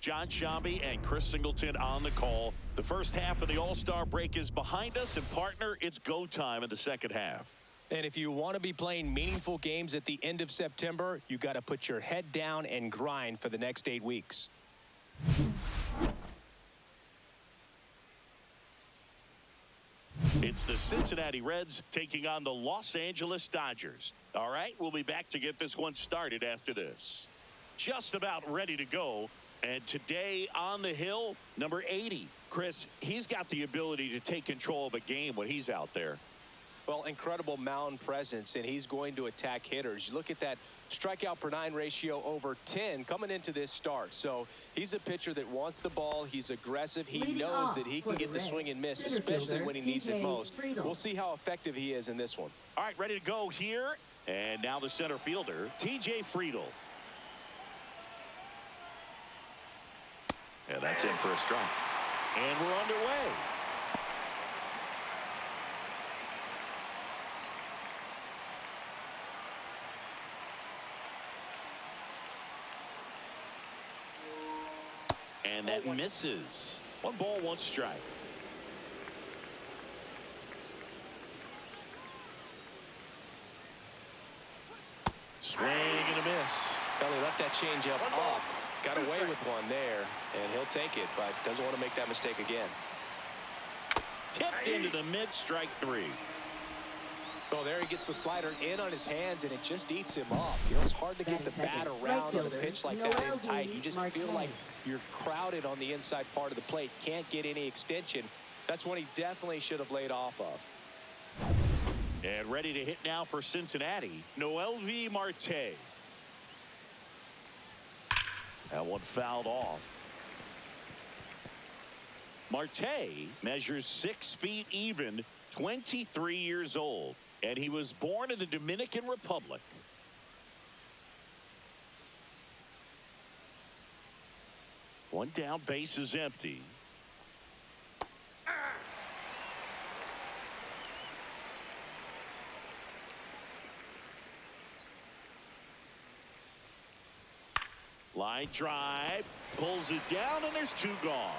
John Shambi and Chris Singleton on the call. The first half of the All-Star break is behind us, and partner, it's go time in the second half. And if you want to be playing meaningful games at the end of September, you got to put your head down and grind for the next 8 weeks. It's the Cincinnati Reds taking on the Los Angeles Dodgers. All right, we'll be back to get this one started after this. Just about ready to go. And today on the hill, number 80. Chris, he's got the ability to take control of a game when he's out there. Well, incredible mound presence, and he's going to attack hitters. You look at that strikeout per 9 ratio over 10 coming into this start. So he's a pitcher that wants the ball. He's aggressive. He knows that he can get the swing and miss, especially when he needs it most. We'll see how effective he is in this one. All right, ready to go here. And now the center fielder, T.J. Friedl. Yeah, that's in for a strike. And we're underway. And that misses. 1 ball, 1 strike. Swing and a miss. Well, he left that changeup up. Got away with one there, and he'll take it, but doesn't want to make that mistake again. Tipped into the mid, strike 3. Well, there he gets the slider in on his hands, and it just eats him up. You know, it's hard to get the bat around on a pitch like that in tight. You just feel like you're crowded on the inside part of the plate. Can't get any extension. That's one he definitely should have laid off of. And ready to hit now for Cincinnati, MLB Marte. That one fouled off. Marte measures 6 feet even, 23 years old, and he was born in the Dominican Republic. One down, base is empty. Line drive, pulls it down, and there's 2 gone.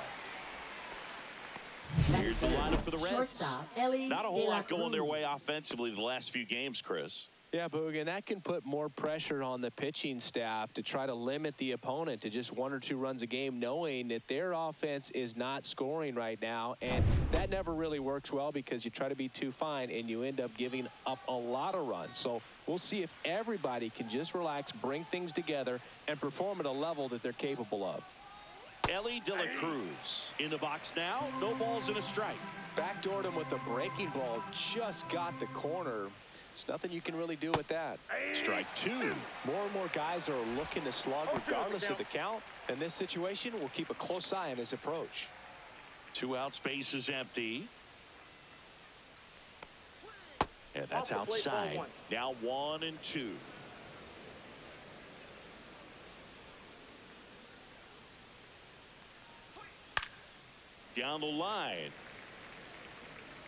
Here's the lineup for the Reds. Not a whole lot going their way offensively the last few games, Chris. Yeah, Boog, and that can put more pressure on the pitching staff to try to limit the opponent to just 1 or 2 runs a game, knowing that their offense is not scoring right now. And that never really works well because you try to be too fine and you end up giving up a lot of runs. So we'll see if everybody can just relax, bring things together, and perform at a level that they're capable of. Ellie De La Cruz in the box now. No balls and a strike. Backdoored him with a breaking ball. Just got the corner. There's nothing you can really do with that. Strike 2. More and more guys are looking to slug regardless of the count. In this situation, we'll keep a close eye on his approach. 2 outs, base is empty. And that's outside. Now 1 and 2. Down the line.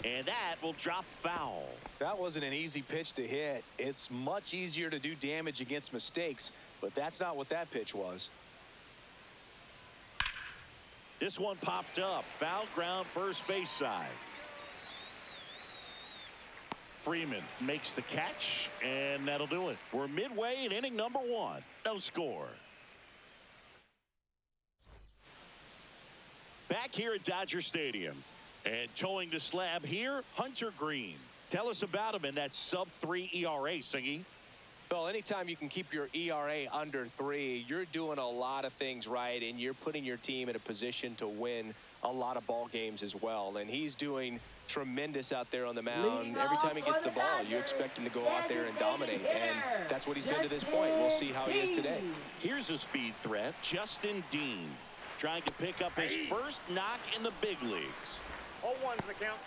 And that will drop foul. That wasn't an easy pitch to hit. It's much easier to do damage against mistakes, but that's not what that pitch was. This one popped up. Foul ground, first base side. Freeman makes the catch, and that'll do it. We're midway in inning number 1. No score. Back here at Dodger Stadium. And towing the slab here, Hunter Green. Tell us about him in that sub-3 ERA, Singy. Well, anytime you can keep your ERA under 3, you're doing a lot of things right, and you're putting your team in a position to win a lot of ball games as well. And he's doing tremendous out there on the mound. Every time he gets the ball, you expect him to go out there and dominate, and that's what he's been to this point. We'll see how he is today. Here's a speed threat, Justin Dean, trying to pick up his first knock in the big leagues. 0-1's the count.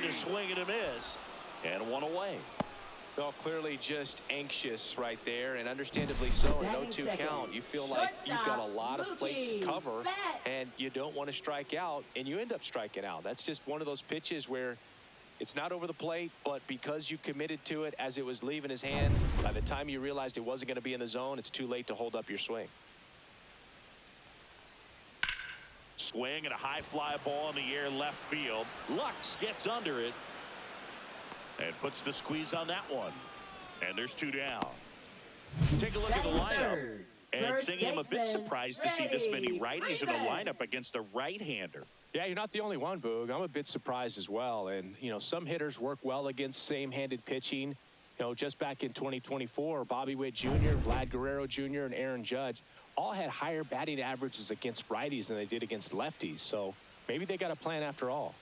a swing and a miss. And one away. Well, clearly just anxious right there, and understandably so. A 0-2 count. You feel like you've got a lot of plate to cover, and you don't want to strike out, and you end up striking out. That's just one of those pitches where it's not over the plate, but because you committed to it as it was leaving his hand, by the time you realized it wasn't going to be in the zone, it's too late to hold up your swing. Swing and a high fly ball in the air left field. Lux gets under it and puts the squeeze on that one. And there's 2 down. Take a look at the lineup. And Singing, I'm a bit surprised to see this many righties in the lineup against a right-hander. Yeah, you're not the only one, Boog. I'm a bit surprised as well. And, you know, some hitters work well against same-handed pitching. You know, just back in 2024, Bobby Witt Jr., Vlad Guerrero Jr., and Aaron Judge all had higher batting averages against righties than they did against lefties. So maybe they got a plan after all.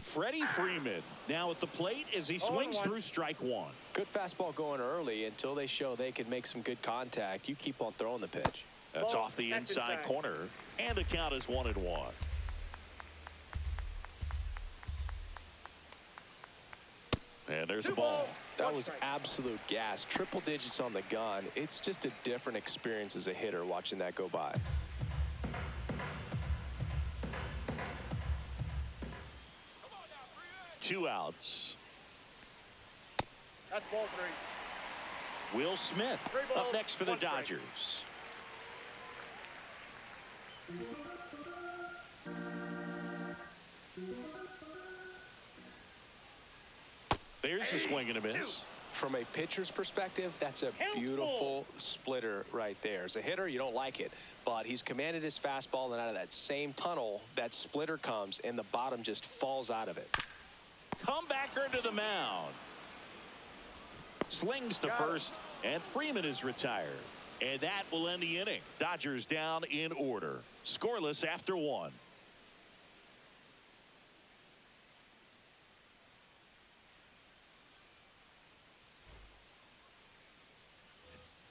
Freddie Freeman now at the plate as he swings through strike 1. Good fastball going early until they show they can make some good contact. You keep on throwing the pitch. That's off the inside corner, and the count is 1-1. And there's the ball. That was absolute gas. Triple digits on the gun. It's just a different experience as a hitter watching that go by. Two outs. That's ball 3. Will Smith up next for the Dodgers. There's a swing and a miss. From a pitcher's perspective, that's a beautiful splitter right there. As a hitter, you don't like it, but he's commanded his fastball, and out of that same tunnel, that splitter comes, and the bottom just falls out of it. Comebacker to the mound. Slings to first, and Freeman is retired. And that will end the inning. Dodgers down in order. Scoreless after 1.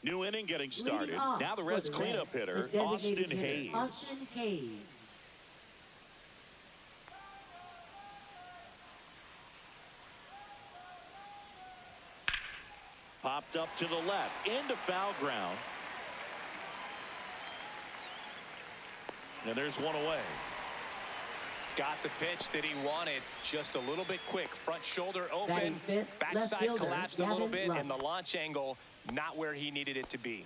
New inning getting started. Now the Reds cleanup hitter, Austin Hayes. Austin Hayes. Popped up to the left, into foul ground. And there's one away. Got the pitch that he wanted, just a little bit quick. Front shoulder open, backside collapsed a little bit, and the launch angle not where he needed it to be.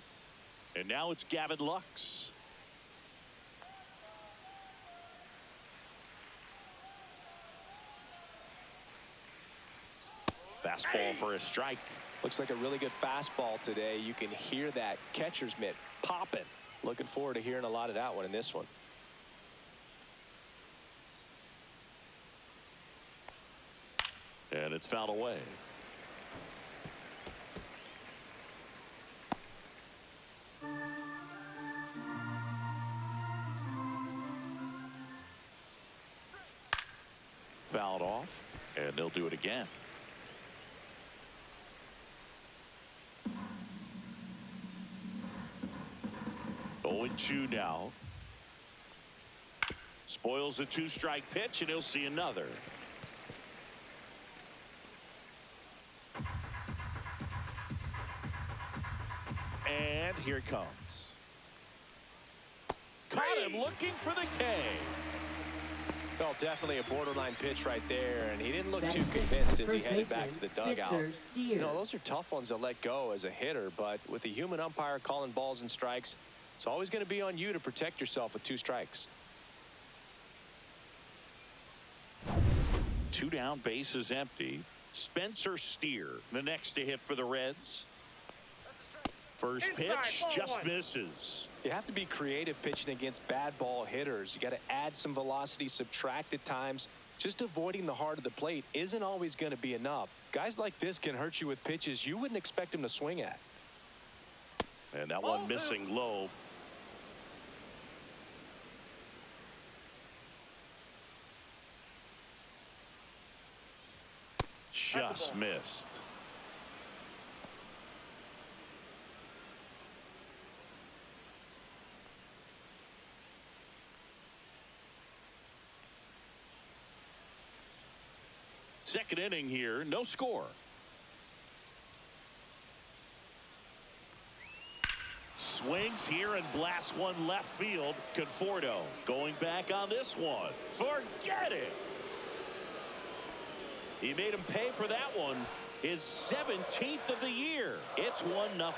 And now it's Gavin Lux. Fastball for a strike. Looks like a really good fastball today. You can hear that catcher's mitt popping. Looking forward to hearing a lot of that one in this one. And it's fouled away. Fouled off, and they'll do it again. Oh, 0-2 now. Spoils the 2-strike pitch, and he'll see another. And here it comes. Caught him looking for the K. Well, definitely a borderline pitch right there, and he didn't look too convinced as he headed back to the dugout. You know, those are tough ones to let go as a hitter, but with the human umpire calling balls and strikes, it's always going to be on you to protect yourself with 2 strikes. 2 down, base is empty. Spencer Steer, the next to hit for the Reds. First pitch just misses. You have to be creative pitching against bad ball hitters. You got to add some velocity, subtract at times. Just avoiding the heart of the plate isn't always going to be enough. Guys like this can hurt you with pitches you wouldn't expect them to swing at. And that one missing low. Just missed. Second inning here, no score. Swings here and blasts one left field. Conforto going back on this one. Forget it. He made him pay for that one. His 17th of the year. It's 1-0.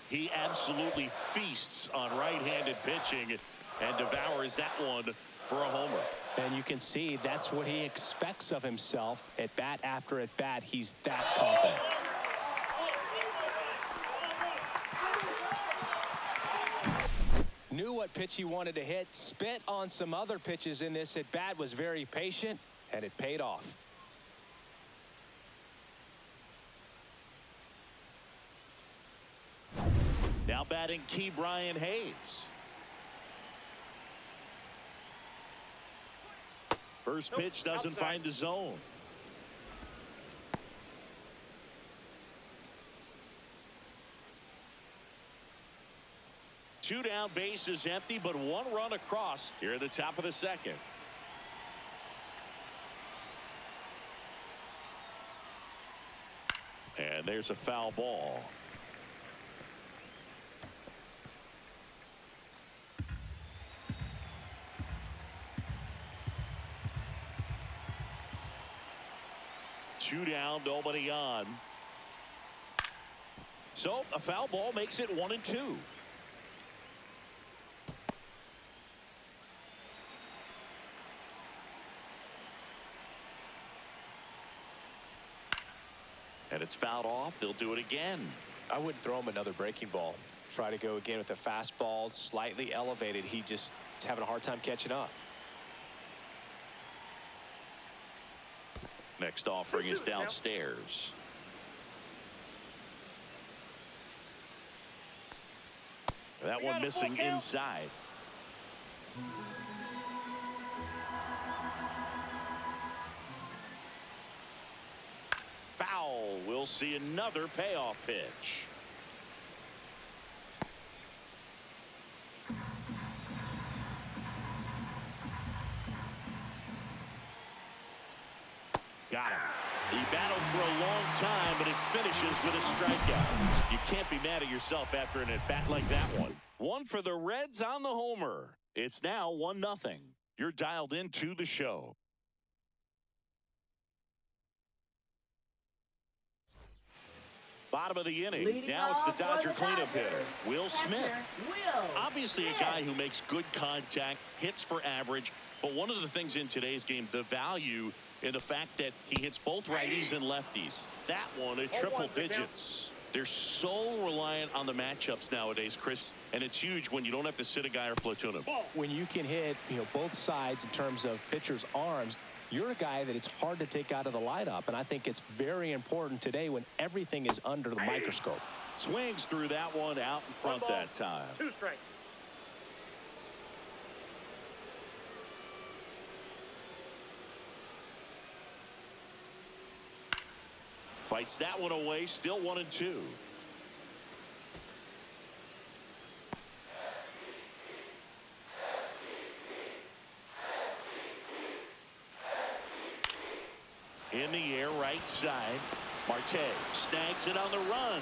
He absolutely feasts on right-handed pitching and devours that one for a homer. And you can see that's what he expects of himself. At bat after at bat, he's that confident. Knew what pitch he wanted to hit, spit on some other pitches in this at bat, was very patient, and it paid off. Now batting Key Brian Hayes. First pitch doesn't find the zone. Two down, bases empty, but one run across here at the top of the second. And there's a foul ball. Two down, nobody on. So a foul ball makes it 1-2. And it's fouled off. They'll do it again. I wouldn't throw him another breaking ball. Try to go again with the fastball, slightly elevated. He just is having a hard time catching up. Next offering is downstairs. That one missing inside. Foul. We'll see another payoff pitch. Got him. He battled for a long time, but it finishes with a strikeout. You can't be mad at yourself after an at-bat like that one. One for the Reds on the homer. It's now 1-0. You're dialed into the show. Bottom of the inning. Leading Now it's the off Dodger for the cleanup Dodgers, hitter, Will Smith. catcher, Will Obviously a Smith. guy who makes good contact, hits for average, but one of the things in today's game, the value in the fact that he hits both righties and lefties. That one at triple digits. They're so reliant on the matchups nowadays, Chris, and it's huge when you don't have to sit a guy or platoon him. When you can hit, both sides in terms of pitchers' arms, you're a guy that it's hard to take out of the lineup, and I think it's very important today when everything is under the microscope. Swings through that one out in front that time. 2 strikes. Fights that one away, still 1-2. In the air, right side. Marte snags it on the run.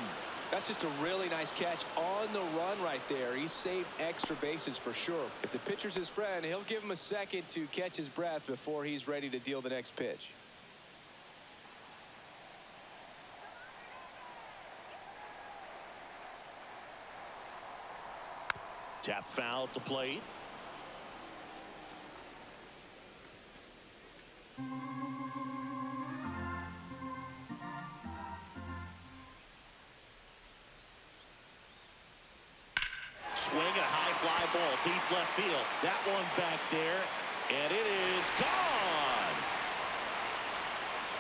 That's just a really nice catch on the run right there. He saved extra bases for sure. If the pitcher's his friend, he'll give him a second to catch his breath before he's ready to deal the next pitch. Tap foul at the plate. Swing and a high fly ball deep left field. That one back there, and it is gone.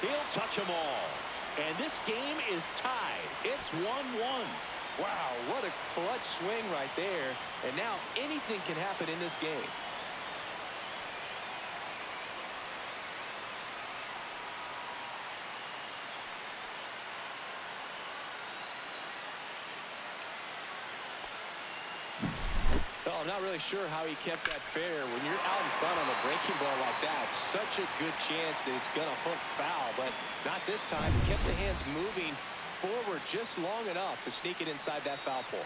He'll touch them all. And this game is tied. It's 1-1. Wow, what a clutch swing right there. And now anything can happen in this game. Oh, I'm not really sure how he kept that fair. When you're out in front on a breaking ball like that, such a good chance that it's going to hook foul, but not this time. He kept the hands moving forward just long enough to sneak it inside that foul pole.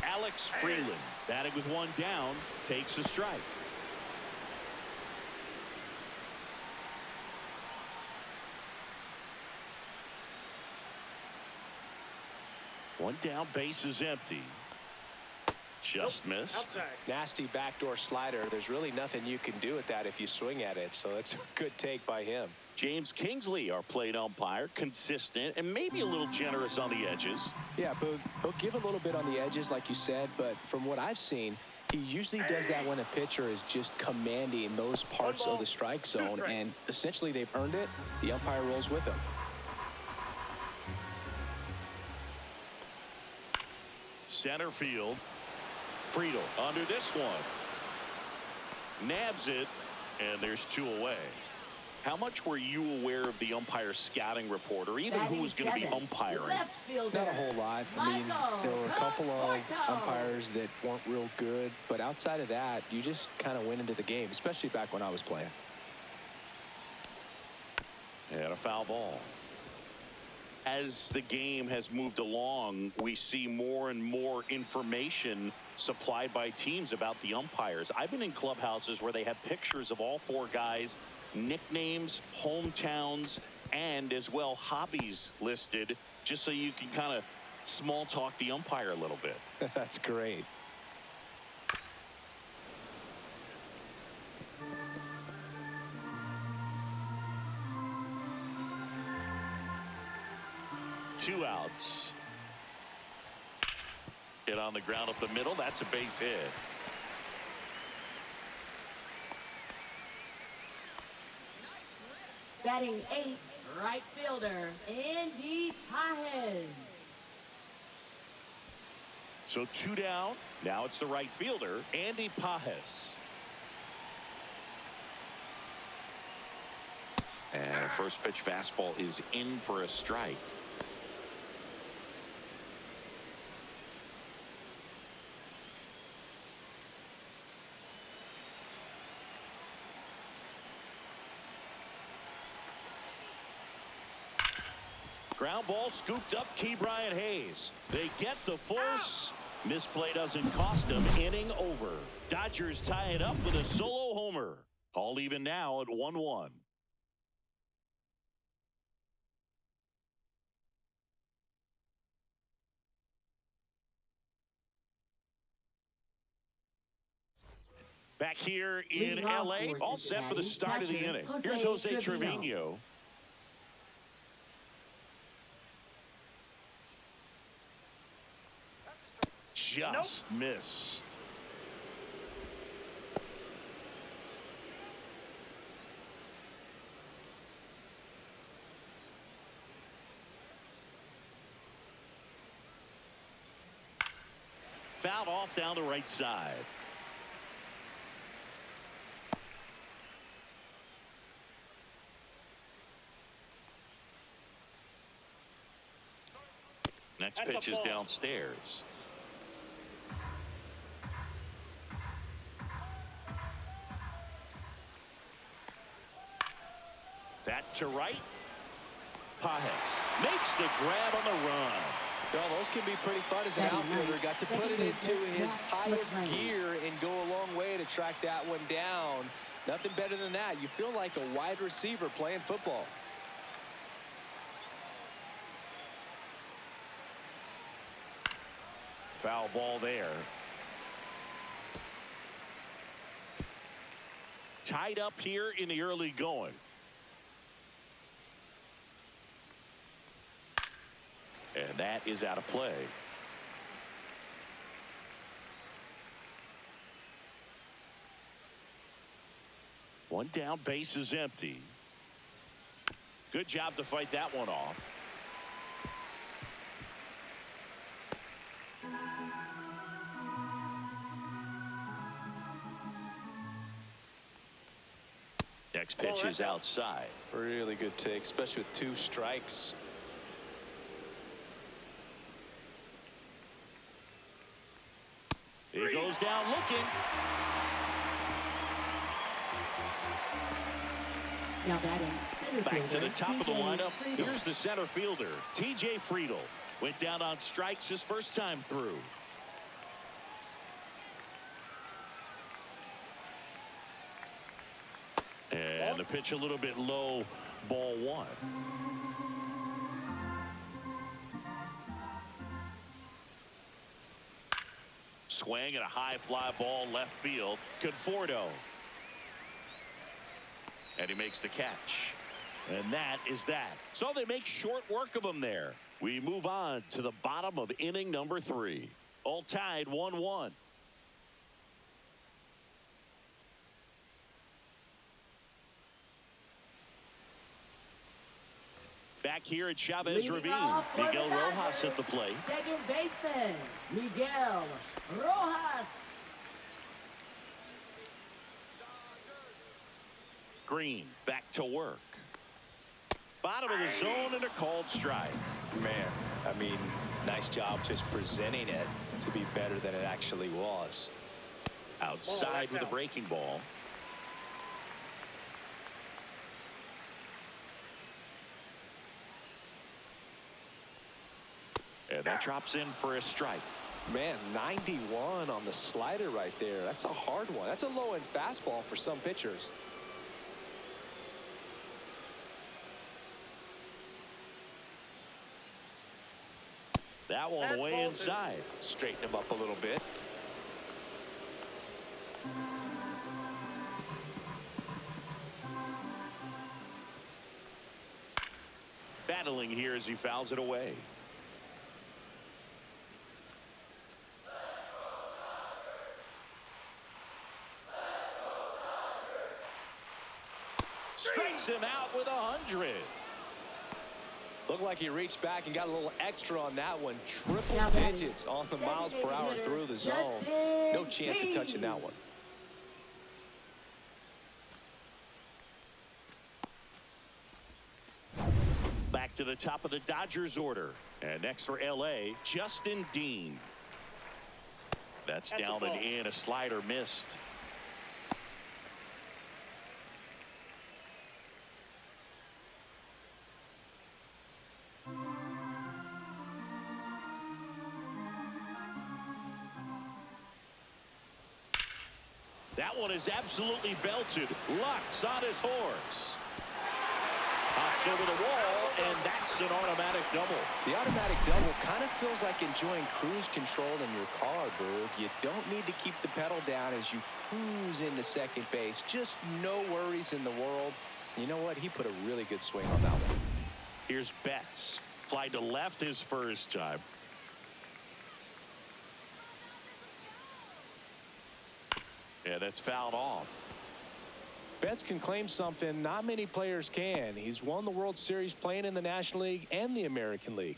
Alex Freeland, batting with one down, takes a strike. One down, base is empty. Just missed. Outside. Nasty backdoor slider. There's really nothing you can do with that if you swing at it, so it's a good take by him. James Kingsley, our plate umpire, consistent and maybe a little generous on the edges. Yeah, but he'll give a little bit on the edges, like you said, but from what I've seen, he usually does that when a pitcher is just commanding those parts of the strike zone, and essentially they've earned it. The umpire rolls with them. Center field. Friedel under this one. Nabs it, and there's two away. How much were you aware of the umpire scouting report, or even who was going to be umpiring? Not a whole lot. I mean, there were a couple of umpires that weren't real good, but outside of that, you just kind of went into the game, especially back when I was playing. And a foul ball. As the game has moved along, we see more and more information supplied by teams about the umpires. I've been in clubhouses where they have pictures of all four guys, nicknames, hometowns, and as well hobbies listed, just so you can kind of small talk the umpire a little bit. That's great. Two outs. Hit on the ground up the middle. That's a base hit. Batting 8th, right fielder, Andy Pajes. So two down. Now it's the right fielder, Andy Pajes. And first pitch fastball is in for a strike. Ground ball scooped up, Ke'Bryan Hayes. They get the force. Misplay doesn't cost them. Inning over. Dodgers tie it up with a solo homer. All even now at 1-1. Back here in L.A., all set for the start of the inning. Here's Jose Trevino. Just missed. Fouled off down the right side. Next pitch is downstairs. That to right. Pajes makes the grab on the run. Well, those can be pretty fun as an outfielder. Got to put it into his highest gear and go a long way to track that one down. Nothing better than that. You feel like a wide receiver playing football. Foul ball there. Tied up here in the early going. And that is out of play. One down, base is empty. Good job to fight that one off. Next pitch is outside. Really good take, especially with two strikes. goes down looking. Now batting, center Back to the fielder, top of the TJ lineup. Friedl. Here's the center fielder, TJ Friedl. Went down on strikes his first time through. And the pitch a little bit low, ball one. Swing and a high fly ball left field. Conforto. And he makes the catch. And that is that. So they make short work of him there. We move on to the bottom of inning number 3. All tied 1-1. Back here at Chavez Ravine, Miguel Rojas at the plate. Second baseman, Miguel Rojas. Green back to work. Bottom of the zone and a called strike. Man, I mean, nice job just presenting it to be better than it actually was. Outside with a breaking ball. And that drops in for a strike. Man, 91 on the slider right there. That's a hard one. That's a low-end fastball for some pitchers. That one way inside. Straighten him up a little bit. Battling here as he fouls it away. Strikes him out with 100. Looked like he reached back and got a little extra on that one. Triple Now digits on the miles per hour hitter, through the zone. Justin No chance of touching that one. Back to the top of the Dodgers order. And next for LA, Justin Dean. That's down and in. A slider missed. That one is absolutely belted. Lux on his horse. Pops over the wall, and that's an automatic double. The automatic double kind of feels like enjoying cruise control in your car, Berg. You don't need to keep the pedal down as you cruise into second base. Just no worries in the world. You know what? He put a really good swing on that one. Here's Betts. Fly to left his first time. Yeah, that's fouled off. Betts can claim something not many players can. He's won the World Series playing in the National League and the American League.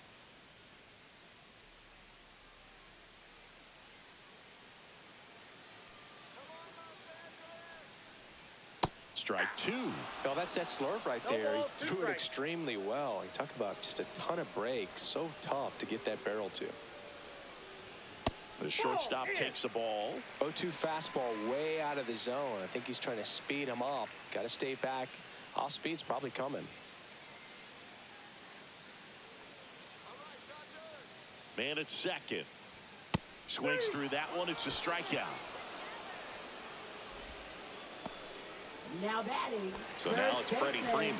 Strike 2. Well, that's that slurve right there. He threw it extremely well. You talk about just a ton of breaks. So tough to get that barrel to. The shortstop takes the ball. 0-2 fastball way out of the zone. I think he's trying to speed him up. Got to stay back. Off speed's probably coming. Man at second. Swings through that one. It's a strikeout. Now batting. So now it's Freddie Freeman.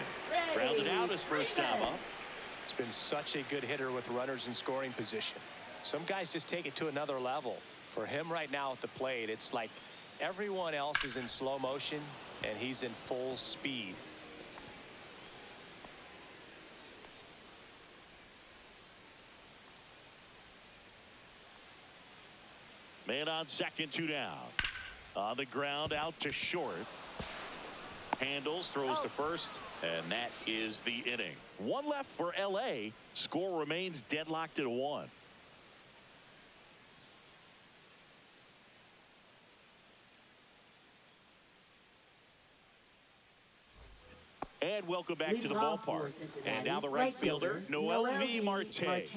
Grounded out his first time up. He's been such a good hitter with runners in scoring position. Some guys just take it to another level. For him right now at the plate, it's like everyone else is in slow motion and he's in full speed. Man on second, 2 down. On the ground, out to short. Handles, throws to first, and that is the inning. 1 left for LA. Score remains deadlocked at 1. And welcome back to the ballpark. And now the right fielder, Noel V. Marte.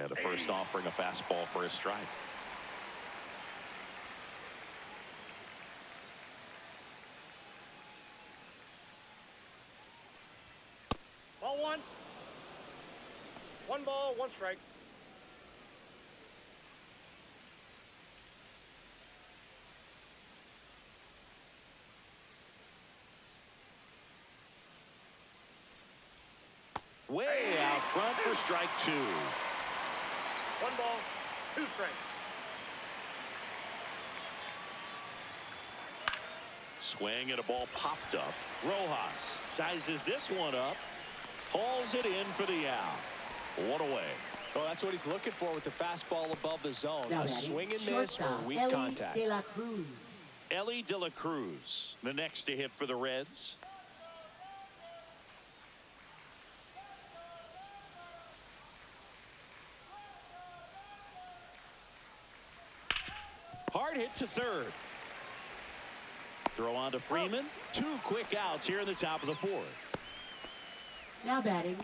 And the first offering a fastball for a strike. Ball one. One ball, one strike. Way out front for strike two. One ball, two strikes. Swing and a ball popped up. Rojas sizes this one up. Hauls it in for the out. One away. Well, that's what he's looking for with the fastball above the zone. Now A batting, swing and miss or shortstop, weak Ellie contact. De La Cruz. Ellie De La Cruz, the next to hit for the Reds. Hard hit to third. Throw on to Freeman. Two quick outs here in the top of the fourth. Now batting,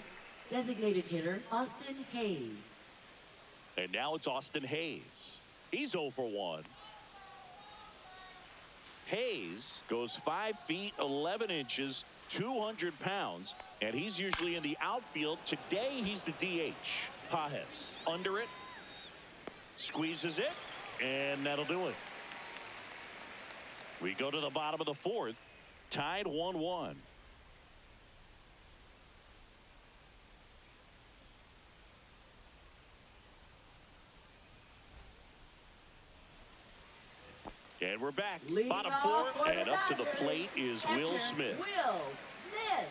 designated hitter Austin Hayes. And now it's Austin Hayes. He's 0 for 1. Hayes goes 5 feet 11 inches, 200 pounds, and he's usually in the outfield. Today he's the DH. Pajes under it, squeezes it, and that'll do it. We go to the bottom of the fourth, tied 1-1. And we're back. Leading Bottom off fourth, for the and up to the Dodgers, plate is Will catcher, Smith. Will Smith.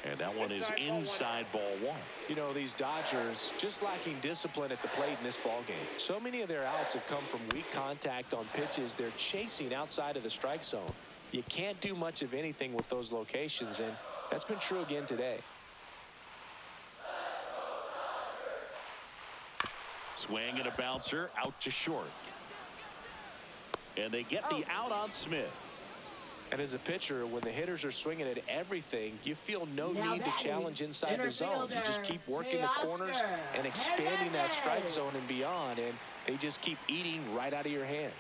And that one is inside ball one. You know, these Dodgers just lacking discipline at the plate in this ball game. So many of their outs have come from weak contact on pitches they're chasing outside of the strike zone. You can't do much of anything with those locations, and that's been true again today. Swing and a bouncer out to short. And they get the out on Smith. And as a pitcher, when the hitters are swinging at everything, you feel no Now need to batting, challenge inside center the zone. You just keep working the corners Teoscar and expanding that strike Hernandez. zone and beyond, and they just keep eating right out of your hand.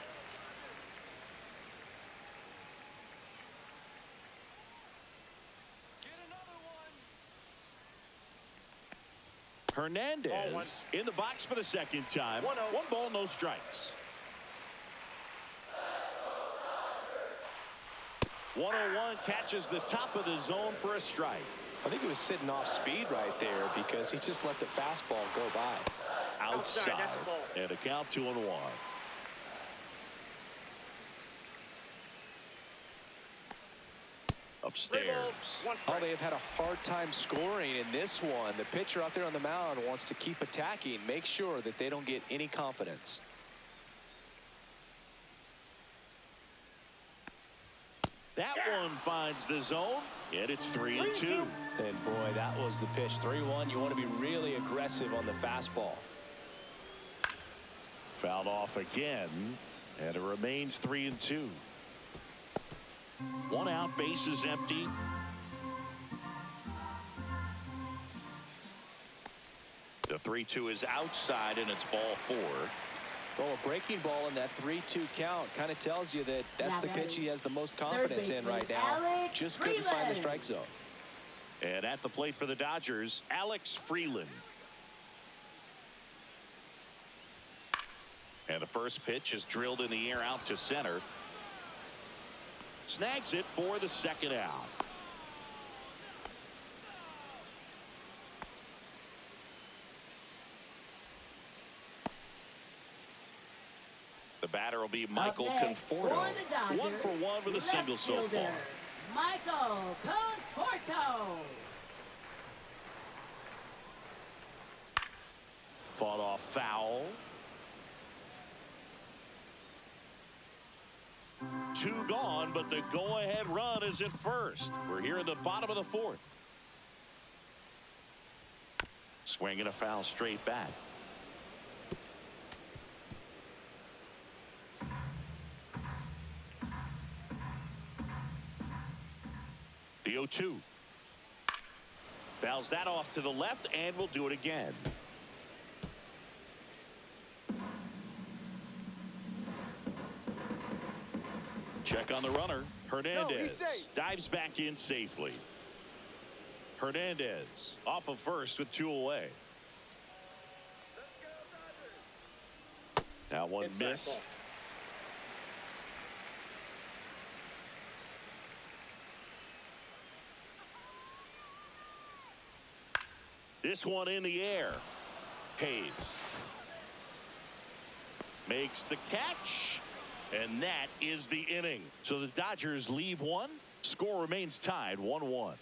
Hernandez in the box for the second time. 1-0. 1 ball, no strikes. 101 catches the top of the zone for a strike. I think he was sitting off speed right there because he just let the fastball go by. Outside. that's a ball. And a count 2-1. Upstairs. One Oh, strike. they have had a hard time scoring in this one. The pitcher out there on the mound wants to keep attacking, make sure that they don't get any confidence. That one finds the zone, and it's 3-2. And boy, that was the pitch. 3-1. You want to be really aggressive on the fastball. Fouled off again, and it remains 3-2. 1 out, bases empty. The 3-2 is outside, and it's ball 4. Well, a breaking ball in that 3-2 count kind of tells you that that's the pitch he has the most confidence in right now. Alex Just couldn't find the Freeland. strike zone. And at the plate for the Dodgers, Alex Freeland. And the first pitch is drilled in the air out to center. Snags it for the second out. The batter will be Michael Up next Conforto. for the Dodgers, 1 for 1 with a left single so fielder, far. Michael Conforto. Fought off foul. 2 gone, but the go-ahead run is at first. We're here in the bottom of the fourth. Swinging a foul straight back. 0-2. Fouls that off to the left, and we'll do it again. Check on the runner. Hernandez dives back in safely. Hernandez off of first with 2 away. That one missed. This one in the air. Hayes makes the catch, and that is the inning. So the Dodgers leave one. Score remains tied 1-1.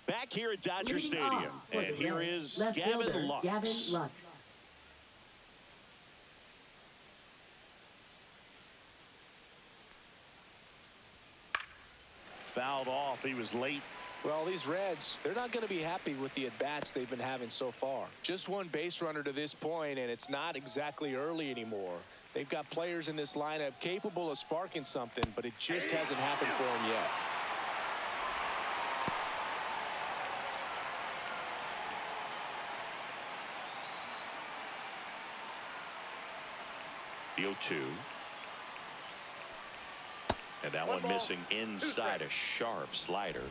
Back here at Dodger Stadium, and here is Gavin Lux. Fouled off. He was late. Well, these Reds, they're not going to be happy with the at-bats they've been having so far. Just one base runner to this point, and it's not exactly early anymore. They've got players in this lineup capable of sparking something, but it just hasn't happened for them yet. The 0-2. And that one missing inside a sharp slider.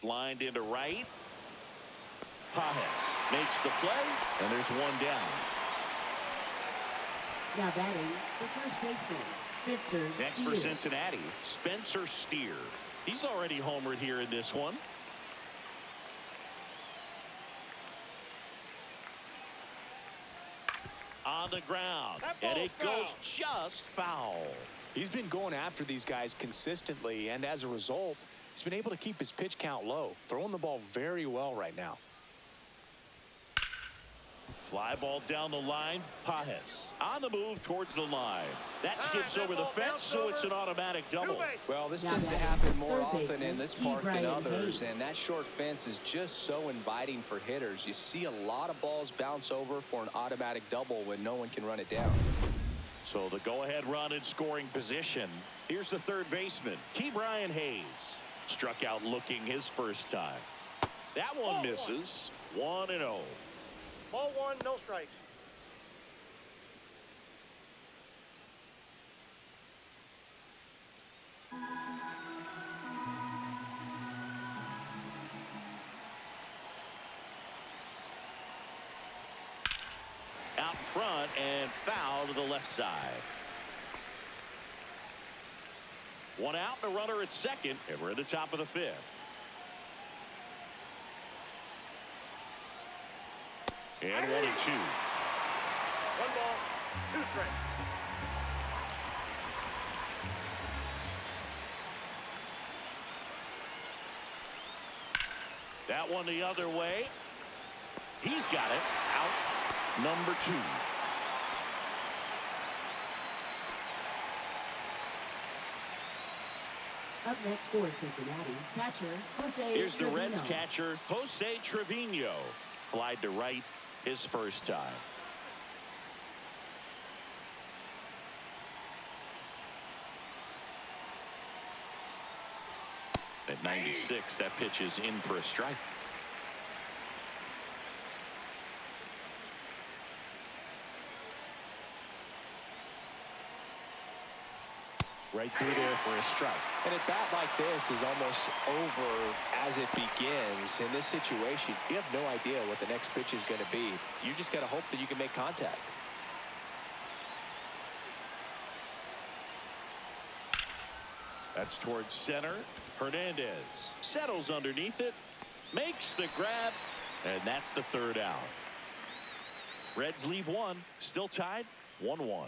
Lined into right. Pajes makes the play, and there's one down. Now batting, the first baseman, Spencer Steer. Next for Cincinnati, Spencer Steer. He's already homered here in this one. On the ground, and it goes just foul. He's been going after these guys consistently, and as a result, he's been able to keep his pitch count low, throwing the ball very well right now. Fly ball down the line. Pajes on the move towards the line. That skips over the fence, so it's an automatic double. Well, this tends to happen more often in this park than others, and that short fence is just so inviting for hitters. You see a lot of balls bounce over for an automatic double when no one can run it down. So the go-ahead run in scoring position. Here's the third baseman, Ke'Bryan Hayes. Struck out looking his first time. That one misses. 1-0. Ball 1, no strikes. Out in front and foul to the left side. One out, and a runner at second, and we're at the top of the 5th. And 1-2. 1 ball, 2 strikes. That one the other way. He's got it. Out number 2. Up next for Cincinnati, catcher Jose Here's the Trevino. Reds catcher, Jose Trevino. Flied to right his first time. At 96, that pitch is in for a strike. Right through there for a strike. And a bat like this is almost over as it begins. In this situation, you have no idea what the next pitch is going to be. You just got to hope that you can make contact. That's towards center. Hernandez settles underneath it, makes the grab, and that's the 3rd out. Reds leave one, still tied 1-1.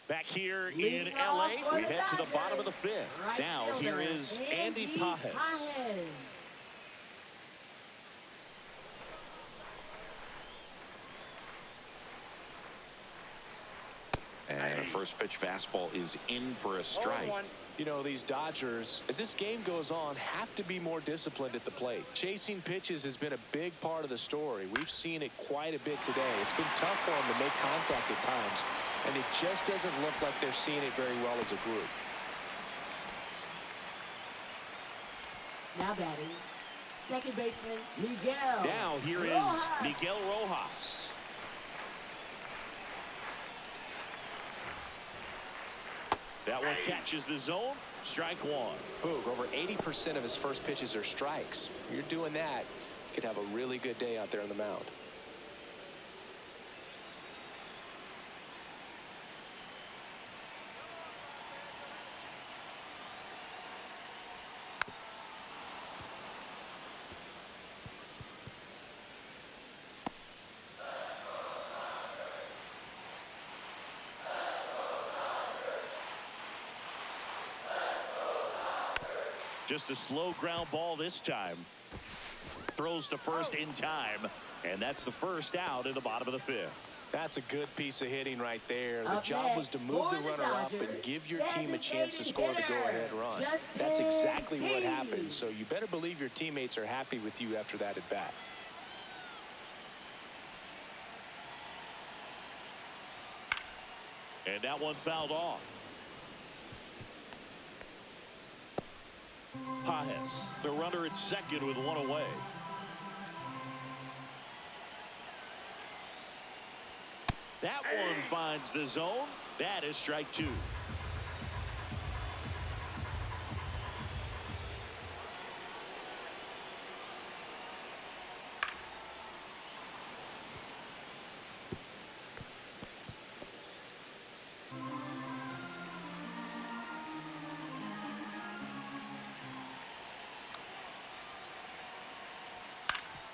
Back here in L.A., we head to the bottom of the fifth. Now, here is Andy Pajes. And a first pitch fastball is in for a strike. You know, these Dodgers, as this game goes on, have to be more disciplined at the plate. Chasing pitches has been a big part of the story. We've seen it quite a bit today. It's been tough for them to make contact at times, and it just doesn't look like they're seeing it very well as a group. Now batting, second baseman Miguel. Now here is Miguel Rojas. That one catches the zone. Strike one. Boog, over 80% of his first pitches are strikes. You're doing that, you could have a really good day out there on the mound. Just a slow ground ball this time. Throws to first in time, and that's the first out in the bottom of the fifth. That's a good piece of hitting right there. The job was to move the runner up and give your team a chance to score the go-ahead run. That's exactly what happened, so you better believe your teammates are happy with you after that at bat. And that one fouled off. Pajes, the runner at second with one away. That one finds the zone. That is strike two.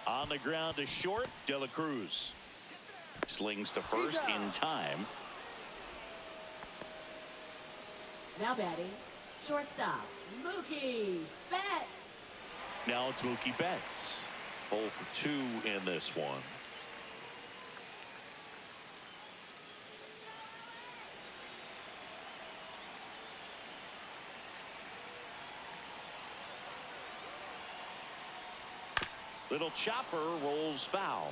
On the ground to short, De La Cruz. Slings to first in time. Now batting, shortstop Mookie Betts. Now it's Mookie Betts. 0 for 2 in this one. Little chopper rolls foul.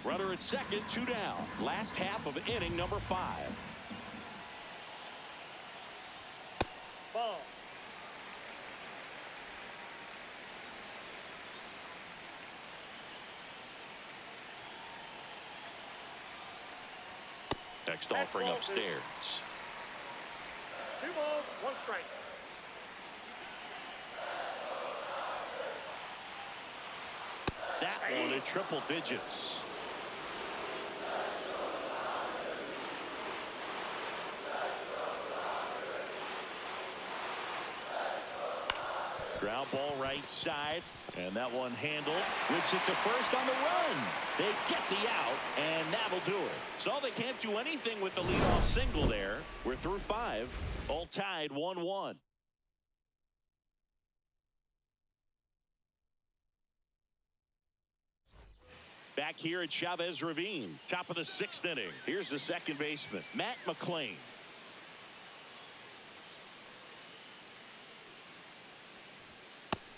Runner at second, 2 down. Last half of inning number 5. Ball. Next offering ball upstairs. 2 balls, 1 strike. That one at triple digits. Ground ball right side, and that one handled. Whips it to first on the run. They get the out, and that'll do it. So they can't do anything with the leadoff single there. We're through 5, all tied 1-1. Back here at Chavez Ravine, top of the 6th inning. Here's the second baseman, Matt McClain.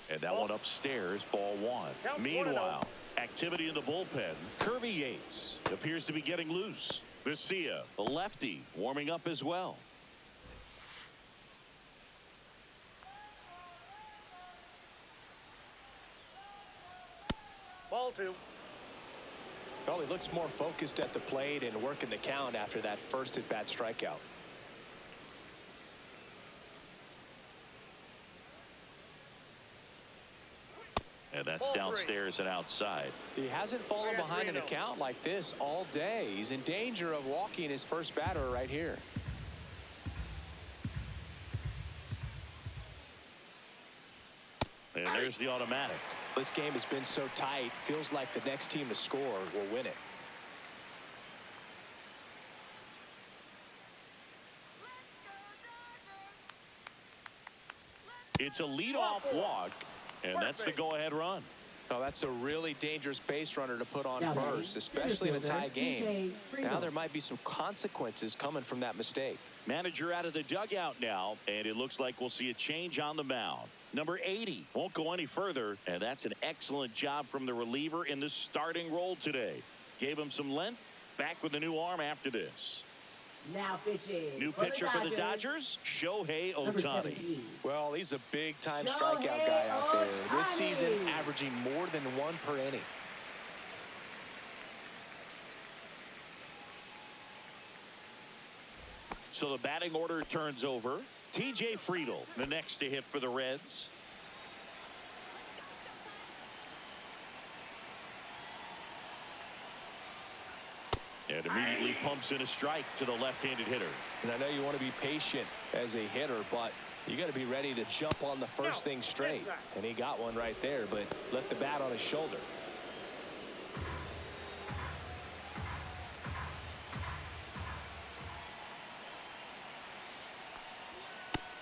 And that one upstairs, ball 1. Meanwhile, activity in the bullpen. Kirby Yates appears to be getting loose. Vesia, the lefty, warming up as well. Ball 2. Well, he looks more focused at the plate and working the count after that first at-bat strikeout. And that's downstairs and outside. He hasn't fallen behind an account like this all day. He's in danger of walking his first batter right here. And there's the automatic. This game has been so tight. Feels like the next team to score will win it. It's a leadoff walk, and that's the go-ahead run. Oh, that's a really dangerous base runner to put on Now first, especially in a tie game. TJ Now there might be some consequences coming from that mistake. Manager out of the dugout now, and it looks like we'll see a change on the mound. Number 80 won't go any further, and that's an excellent job from the reliever in the starting role today. Gave him some length, back with a new arm after this. Now pitching. New pitcher for the Dodgers, Shohei Number Ohtani. 17. Well, he's a big-time Shohei strikeout guy out there. This Ohtani. season, averaging more than 1 per inning. So the batting order turns over. TJ Friedl, the next to hit for the Reds. And immediately pumps in a strike to the left-handed hitter. And I know you want to be patient as a hitter, but you got to be ready to jump on the first thing straight. And he got one right there, but left the bat on his shoulder.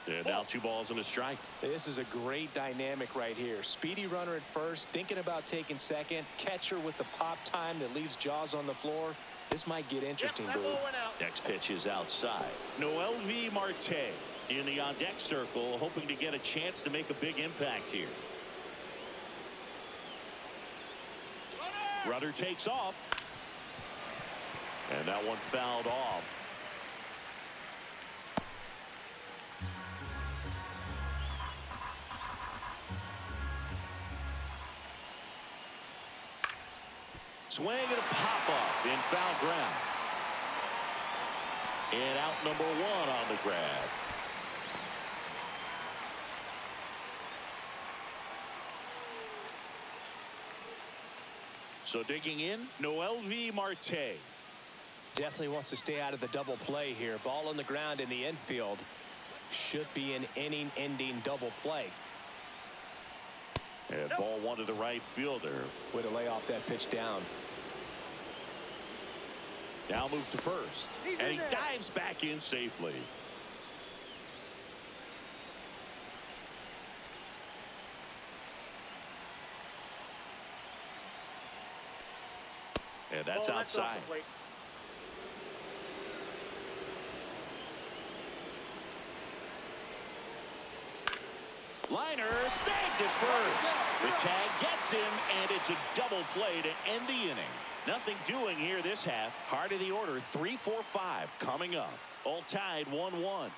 And now 2 balls and a strike. This is a great dynamic right here. Speedy runner at first, thinking about taking second. Catcher with the pop time that leaves Jaws on the floor. This might get interesting, That Boo. ball went out. Next pitch is outside. Noelvi Marte in the on-deck circle, hoping to get a chance to make a big impact here. Runner takes off. And that one fouled off. Swing and a pop-up in foul ground. And out number 1 on the grab. So digging in, Noelvi Marte. Definitely wants to stay out of the double play here. Ball on the ground in the infield. Should be an inning-ending double play. And ball 1 to the right fielder. Way to lay off that pitch down. Now move to first. And he dives back in safely. And that's outside. Liner snagged at first. The tag gets him, and it's a double play to end the inning. Nothing doing here this half. Heart of the order, 3, 4, 5 coming up. All tied 1-1.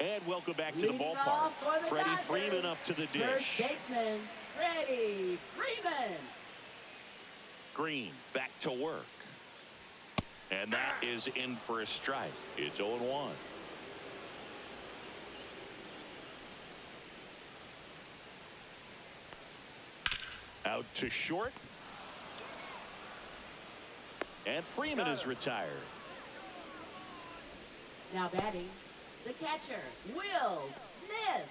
And welcome back to the Leading ballpark. off for the Freddie Dodgers, Freeman up to the First dish. baseman, Freddie Freeman. Green back to work. And that is in for a strike. It's 0-1. Out to short. And Freeman is retired. Now batting, the catcher, Will Smith.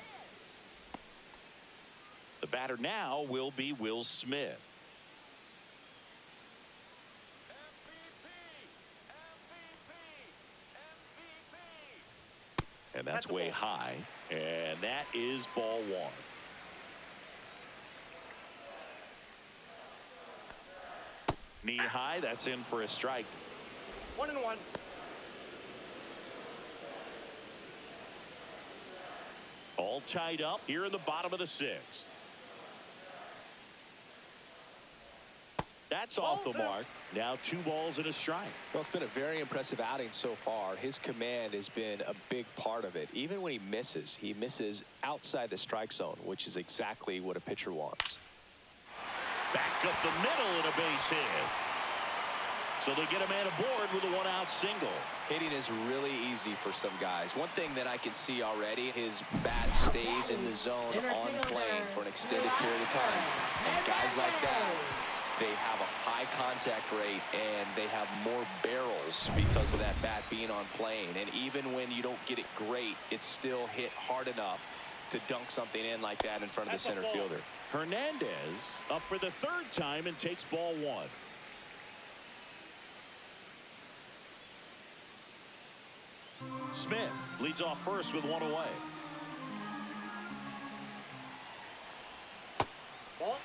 The batter now will be Will Smith. And that's way high. And that is ball 1. Knee high. That's in for a strike. 1-1. All tied up here in the bottom of the 6th. That's off the mark. Now 2 balls and a strike. Well, it's been a very impressive outing so far. His command has been a big part of it. Even when he misses outside the strike zone, which is exactly what a pitcher wants. Back up the middle and a base hit. So they get a man aboard with a 1-out single. Hitting is really easy for some guys. One thing that I can see already, his bat stays in the zone on plane for an extended period of time. And guys like that, they have a high contact rate and they have more barrels because of that bat being on plane. And even when you don't get it great, it's still hit hard enough to dunk something in like that in front of the center fielder. Hernandez up for the 3rd time and takes ball 1. Smith leads off first with one away. Ball.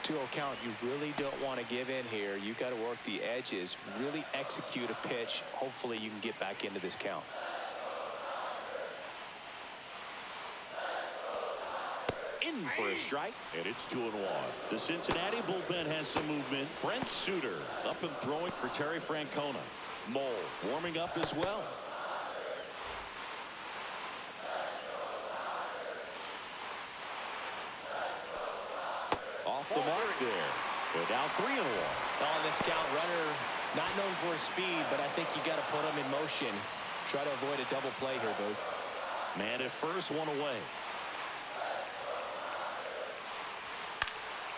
2-0 count. You really don't want to give in here. You got to work the edges, really execute a pitch. Hopefully you can get back into this count. In for a strike, and it's 2-1. The Cincinnati bullpen has some movement. Brent Suter up and throwing for Terry Francona. Mole warming up as well. Off the mark there. They're down 3-1. On this count, runner not known for his speed, but I think you got to put him in motion. Try to avoid a double play here, Booth. Man at first, one away.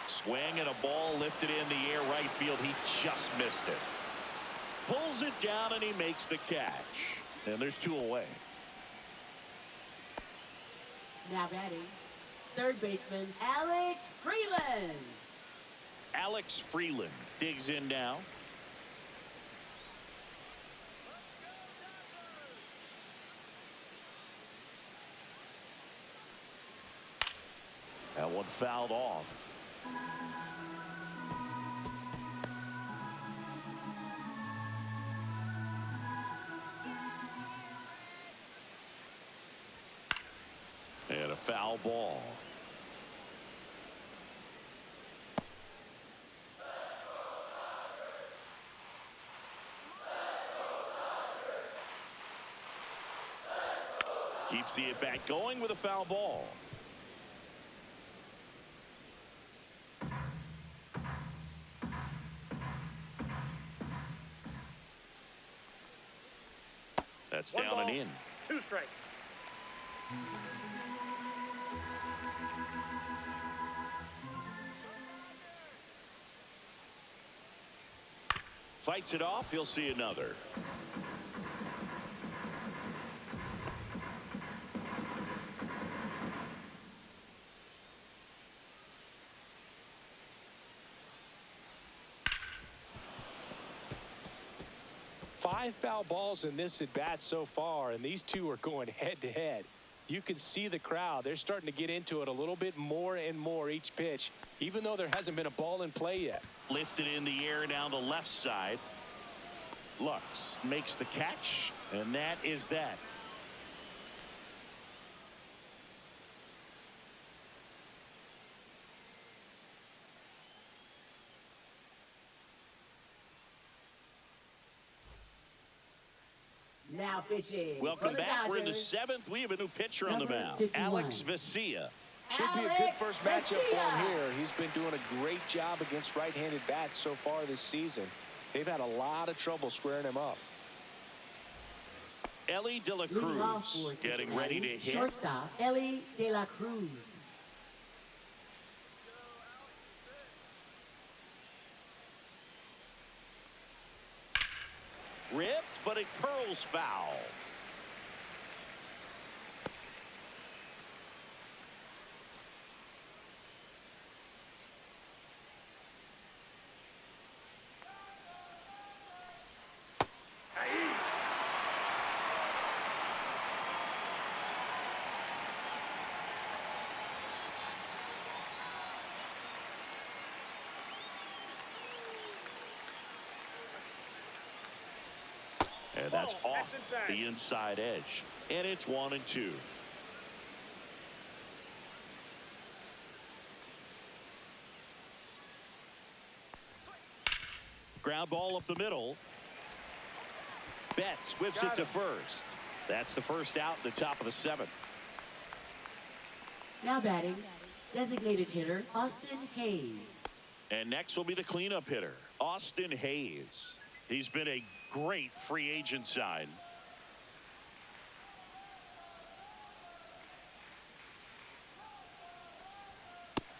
Swing and a ball lifted in the air right field. He just missed it. Pulls it down and he makes the catch. And there's 2 away. Now batting, third baseman Alex Freeland. Alex Freeland digs in now. That one fouled off. And a foul ball. Keeps the at-bat going with a foul ball. That's One down ball, and in. 2 strikes. Fights it off. He'll see another. Five foul balls in this at bat so far, and these two are going head to head. You can see the crowd. They're starting to get into it a little bit more and more each pitch, even though there hasn't been a ball in play yet. Lifted in the air down the left side. Lux makes the catch, and that is that. Now pitching. Welcome for the back. We're in the Dodgers, 7th. We have a new pitcher on the number mound. 51. Alex Vesia. Should be a good Alex first matchup for him Garcia. here. He's been doing a great job against right-handed bats so far this season. They've had a lot of trouble squaring him up. Ellie De La Leading off Cruz for getting ready to Cincinnati, hit. shortstop Ellie De La Cruz. Ripped, but it curls foul. And that's Ball, off that's inside. the inside edge. And it's 1-2. Ground ball up the middle. Betts whips it to first. That's the first out in the top of the 7th. Now batting, designated hitter Austin Hayes. And next will be the cleanup hitter, Austin Hayes. He's been a great free agent sign.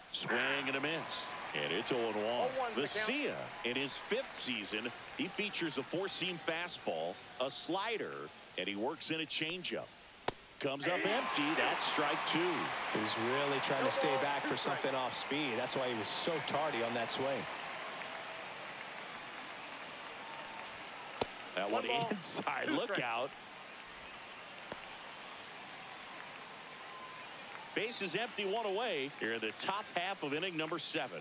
Swing and a miss. And it's 0-1. 0-1 the Vesia, in his 5th season, he features a 4-seam fastball, a slider, and he works in a changeup. Comes up empty. That's strike 2. He's really trying to stay back for something off speed. That's why he was so tardy on that swing. That one inside. Look out. Base is empty, one away here in the top half of inning number 7.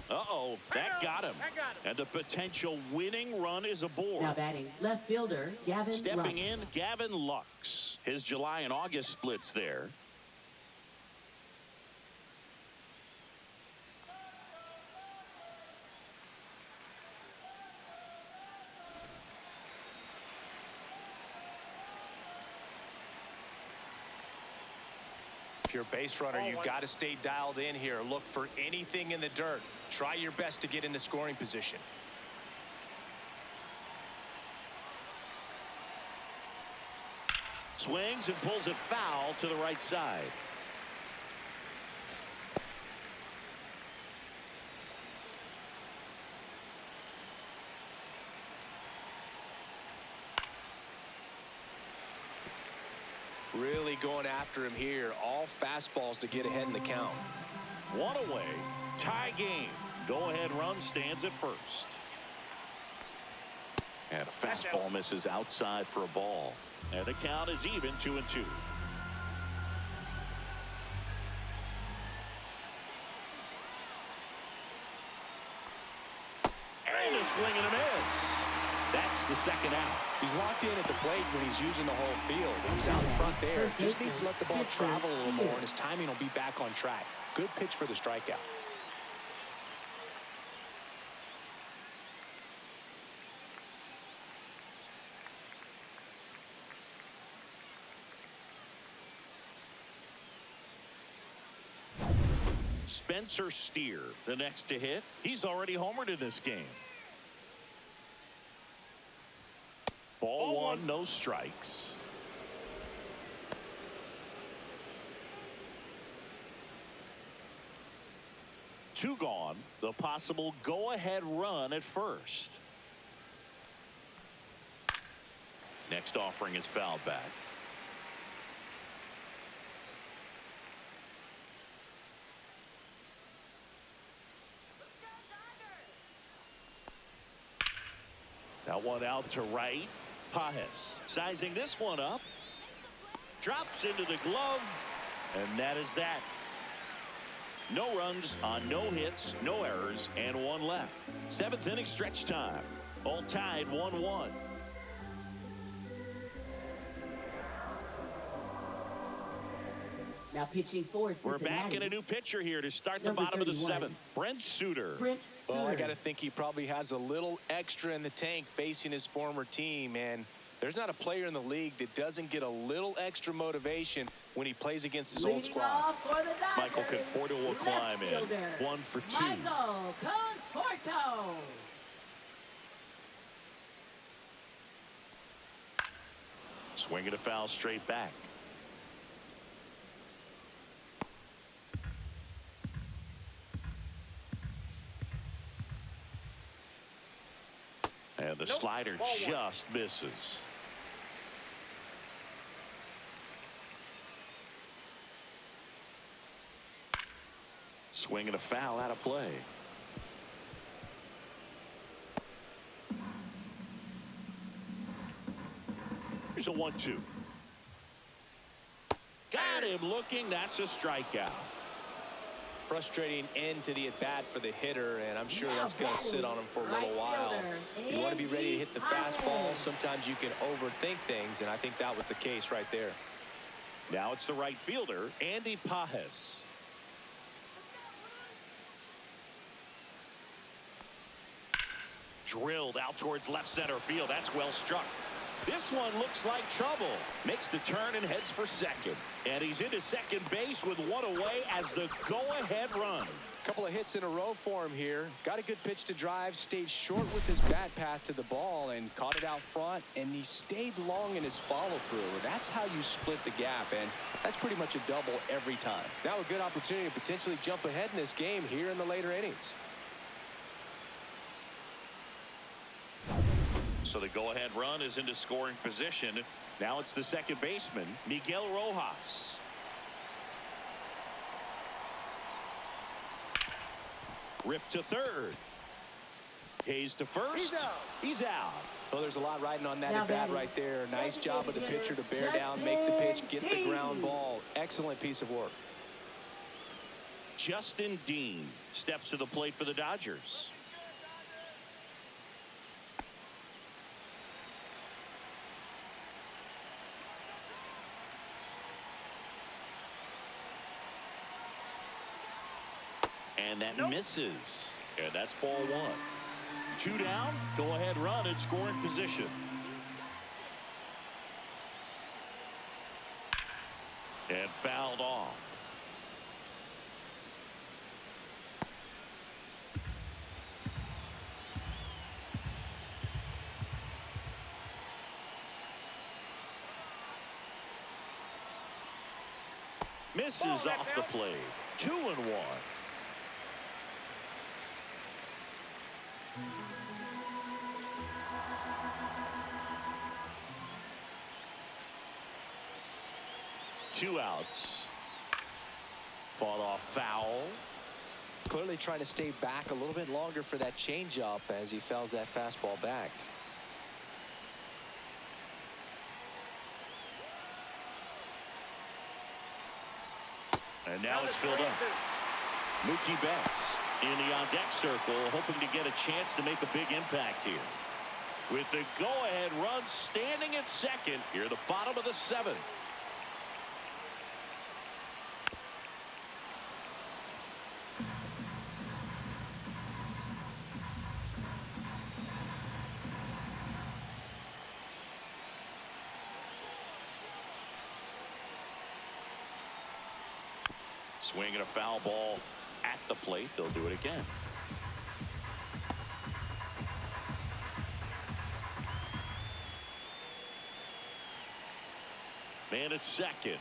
Uh-oh, that got him. And the potential winning run is aboard. Now batting, left fielder, Gavin Stepping Lux. in, Gavin Lux. His July and August splits there. If you're a base runner, you've got to stay dialed in here. Look for anything in the dirt. Try your best to get into scoring position. Swings and pulls it foul to the right side. Really going after him here. All fastballs to get ahead in the count. One away. Tie game. Go-ahead run stands at first. And a fastball misses outside for a ball. And the count is even, 2-2. And a swing and a miss. That's the second out. He's locked in at the plate when he's using the whole field. He's out in front there. Just needs to let the ball travel a little more, and his timing will be back on track. Good pitch for the strikeout. Spencer Steer, the next to hit. He's already homered in this game. Ball one, no strikes. Two gone. The possible go-ahead run at first. Next offering is fouled back. That one out to right. Pajes sizing this one up. Drops into the glove. And that is that. No runs on no hits, no errors, and one left. 7th inning stretch time. All tied 1-1. Now pitching for Cincinnati. We're back in a new pitcher here to start the bottom of the 7th. Brent Suter. Well, I got to think he probably has a little extra in the tank facing his former team, and there's not a player in the league that doesn't get a little extra motivation when he plays against his old squad. Michael Conforto will climb in. 1 for 2. Michael Conforto. Swinging a foul straight back. And the slider just misses. Swinging a foul out of play. Here's a 1-2. Got him looking. That's a strikeout. Frustrating end to the at-bat for the hitter, and I'm sure that's going to sit on him for a little while. You want to be ready to hit the fastball. Sometimes you can overthink things, and I think that was the case right there. Now it's the right fielder, Andy Pajes. Drilled out towards left center field. That's well struck. This one looks like trouble. Makes the turn and heads for second. And he's into second base with one away as the go-ahead run. Couple of hits in a row for him here. Got a good pitch to drive, stayed short with his bat path to the ball and caught it out front, and he stayed long in his follow-through. That's how you split the gap, and that's pretty much a double every time. Now a good opportunity to potentially jump ahead in this game here in the later innings. So the go-ahead run is into scoring position. Now it's the second baseman, Miguel Rojas. Ripped to third. Hayes to first. He's out. He's out. Well, there's a lot riding on that Now at bat batting. right there. Nice job of the Designated pitcher to bear hitter, down, make the pitch, get the Justin ground Dean. ball. Excellent piece of work. Justin Dean steps to the plate for the Dodgers. And that misses. And that's ball one. 2 down. Go ahead run in scoring position. And fouled off. Misses off the plate. 2-1. Two outs. Fought off foul. Clearly trying to stay back a little bit longer for that changeup as he fouls that fastball back. And now it's filled up. Mookie Betts in the on-deck circle, hoping to get a chance to make a big impact here. With the go-ahead run standing at second here at the bottom of the 7th. Swinging a foul ball at the plate. They'll do it again. Man at second.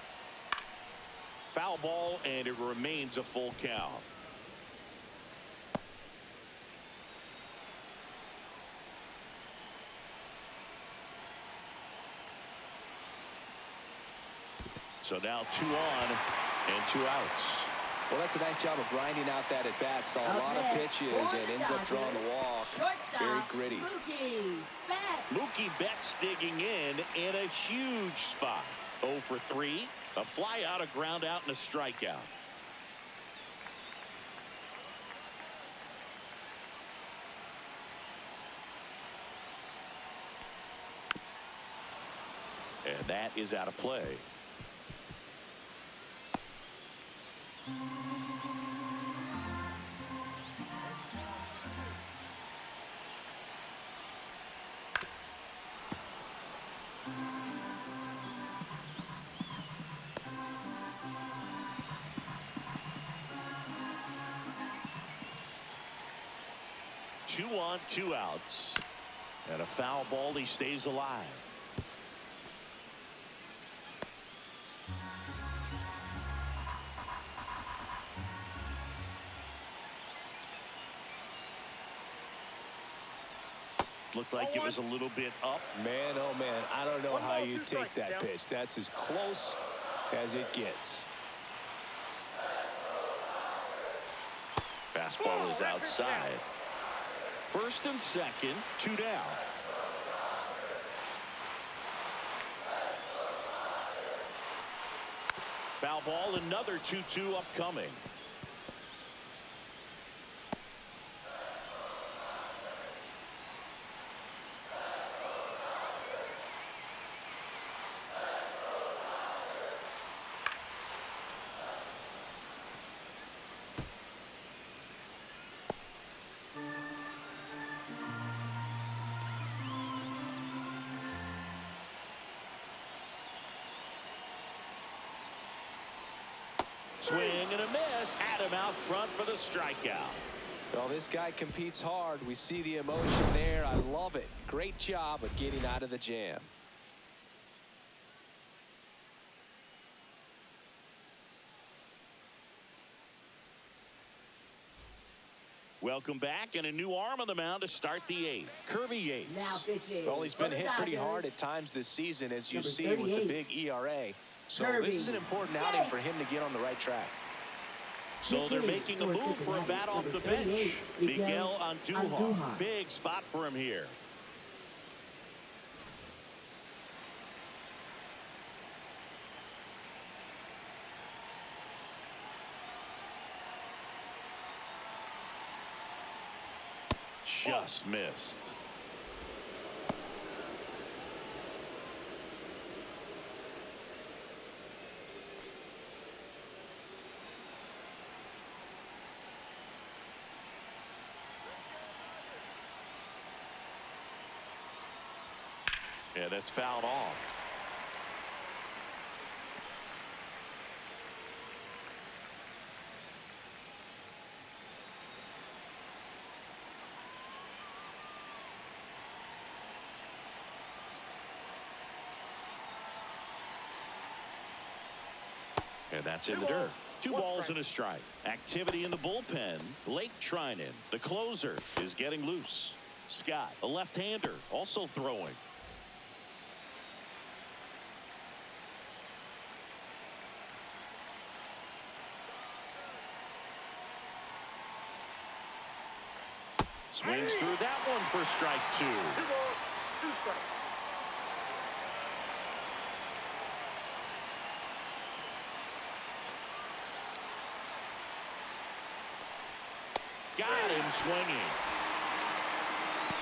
Foul ball, and it remains a full count. So now 2 on and 2 outs. Well, that's a nice job of grinding out that at bat. Saw a lot of pitches and ends up drawing the walk. Very gritty. Mookie Betts. Mookie Betts digging in a huge spot. 0 for 3. A fly out, a ground out, and a strikeout. And that is out of play. Two on, 2 outs. And a foul ball. He stays alive. Looked like it was a little bit up. Man, oh man, I don't know how you take that pitch. That's as close as it gets. Fastball is outside. First and second, 2 down. Foul ball, another 2-2 upcoming. Swing and a miss. Had him out front for the strikeout. Well, this guy competes hard. We see the emotion there. I love it. Great job of getting out of the jam. Welcome back, and a new arm on the mound to start the 8th. Kirby Yates. Now pitching. Well, he's for been the hit pretty Dodgers. hard at times this season, as you Number see with the 38. big ERA. So Kirby this is an important outing for him to get on the right track. So they're making a move for a bat off the bench. Miguel Andujar. Big spot for him here. Just missed. Yeah, that's fouled off. And that's in the dirt. 2 balls and a strike. Activity in the bullpen. Lake Trinan, the closer, is getting loose. Scott, a left-hander, also throwing. Swings through that one for strike 2. 2 balls, 2 strikes. Got him swinging.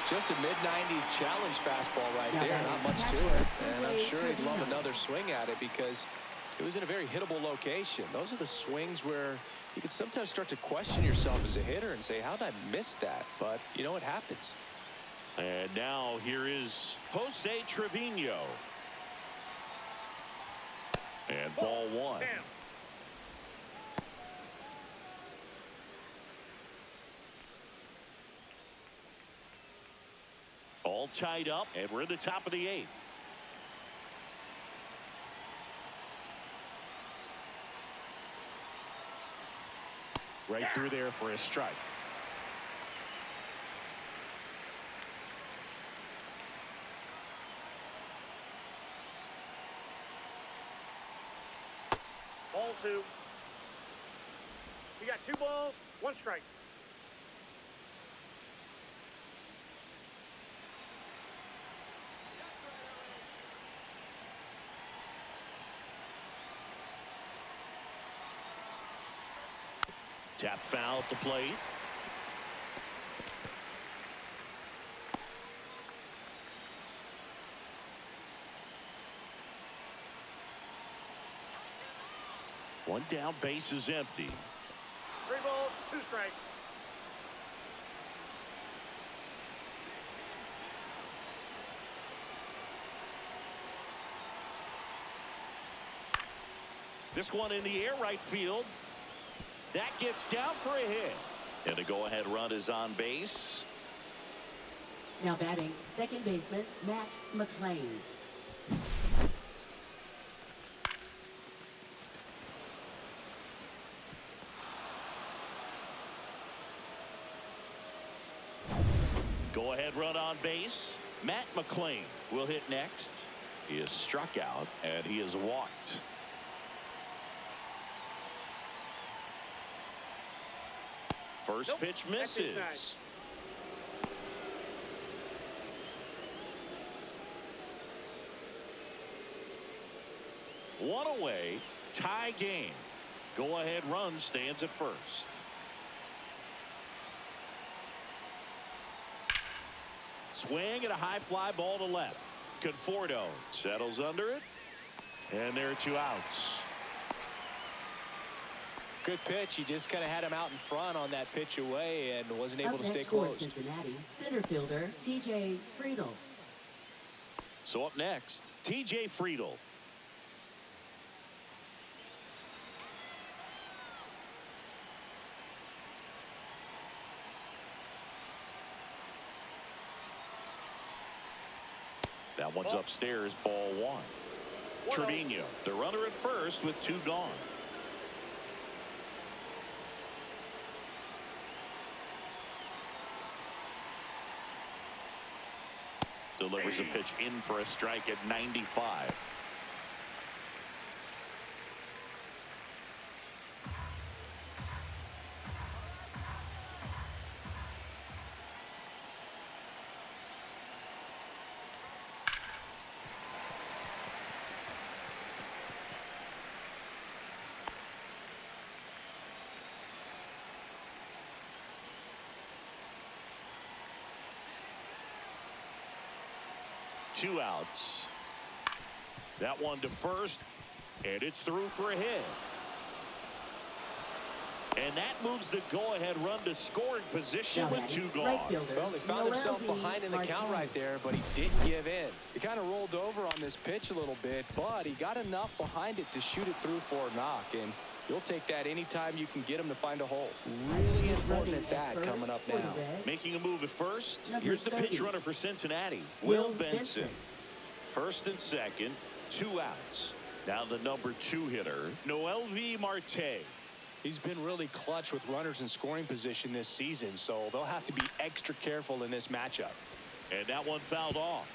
Just a mid-90s challenge fastball right there. Not much to it. And I'm sure he'd love another swing at it because it was in a very hittable location. Those are the swings where you can sometimes start to question yourself as a hitter and say, how did I miss that? But, you know, it happens. And now here is Jose Trevino. And ball 1. Damn. All tied up, and we're in the top of the 8th. Right through there for a strike. Ball 2. You got 2 balls, 1 strike. Tap foul at the plate. One down, base is empty. 3 balls, 2 strikes. This one in the air, right field. That gets down for a hit. And the go-ahead run is on base. Now batting, second baseman, Matt McLean. Go-ahead run on base. Matt McLean will hit next. He is struck out, and he is walked. First pitch misses. One away, tie game. Go-ahead run stands at first. Swing and a high fly ball to left. Conforto settles under it, and there are 2 outs. Good pitch. He just kind of had him out in front on that pitch away and wasn't able to stay Up next for close. Cincinnati, center fielder TJ Friedel. So up next, TJ Friedel. That one's upstairs, ball 1. Trevino, the runner at first with 2 gone. Delivers a pitch in for a strike at 95. 2 outs. That one to first, and it's through for a hit. And that moves the go-ahead run to scoring position with 2 gone. Right fielder, Well, he found himself behind in the count right there, but he didn't give in. He kind of rolled over on this pitch a little bit, but he got enough behind it to shoot it through for a knock. And you'll take that anytime you can get him to find a hole. Really important at bat coming up now. Making a move at first. Number Here's the 30. pitch runner for Cincinnati. Will Will Benson. Benson. First and second, 2 outs. Now the number 2 hitter, Noelvi Marte. He's been really clutch with runners in scoring position this season, so they'll have to be extra careful in this matchup. And that one fouled off.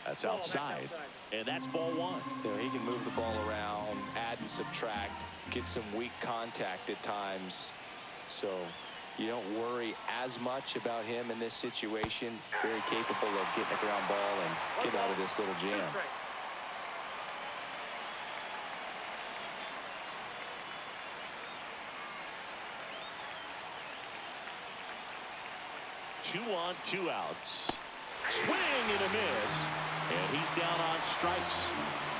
That's outside. And that's ball 1. There, he can move the ball around, add and subtract, get some weak contact at times. So you don't worry as much about him in this situation. Very capable of getting a ground ball and get out of this little jam. 2 on, 2 outs. Swing and a miss. And he's down on strikes.